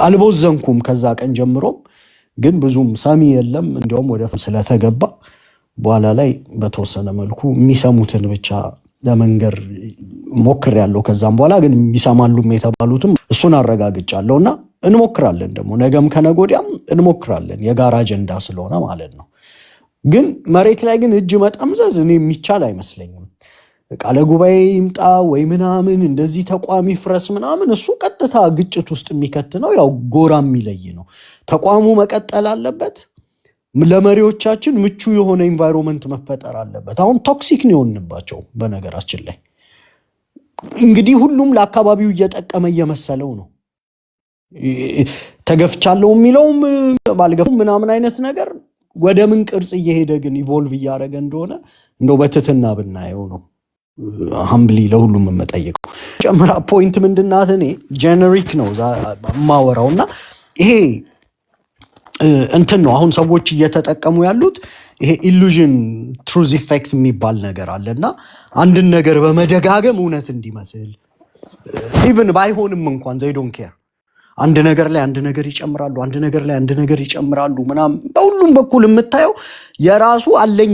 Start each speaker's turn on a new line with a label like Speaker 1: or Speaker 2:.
Speaker 1: አልቦዘንኩም ከዛ ቀን ጀምሮም ግን ብዙም ሰሚ የለም እንደውም ወደ ስለተገባ በኋላ ላይ በተወሰነ መልኩ የሚሰሙትን ብቻ ለመንገር ሞክር ያለው ከዛም በኋላ ግን ይሰማሉ የተባሉትም እሱን አረጋግጫለሁና እንሞክራለን ደግሞ ነገም ከነጎዲያም እንሞክራለን የጋራ አጀንዳ ስለሆነ ማለት ነው ግን መሬት ላይ ግን እጅ መጠምዘዝ እኔ የሚቻል አይመስለኝም ቃለ ጉባኤ ይምጣ ወይ ምናምን እንደዚህ ተቋም ይፍረስ ምናምን እሱ ቀጥታ ግጭት ውስጥ የሚከት ነው ያው ጎራም ይለይ ነው ተቋሙ መቀጠል አለበት ለመሪዎቻችን ምቹ የሆነ ኢንቫይሮንመንት መፈጠር አለበት አሁን ቶክሲክ ነው የሆንባቸው በነገራችን ላይ እንግዲህ ሁሉም ለአካባቢው እየጠቀመ እየመሰለው ነው ተገፍቻለሁ የሚለውም ባልገፉም ምናምን አይነት ነገር ወደ ምን ቅርጽ እየሄደ ግን ኢቮልቭ እያደረገ እንደሆነ እንደው በትትና ብናየው ነው ሁምብሊ ለሁሉም መጠየቀው ጨምራ ፖይንት ምንድናት እኔ ጄነሪክ ነው ማወራውና ይሄ እንትን ነው አሁን ሰዎች እየተጠቀሙ ያሉት ይሄ ኢሉዥን ትሩዝ ኢፌክት የሚባል ነገር አለና አንድን ነገር በመደጋገም እውነት እንዲመስል ኢቭን ባይሆንም እንኳን they don't care አንድ ነገር ላይ አንድ ነገር ይጨምራሉ አንድ ነገር ላይ አንድ ነገር ይጨምራሉ ምናም በሁሉም በኩል የምታየው የራሱ አለኝ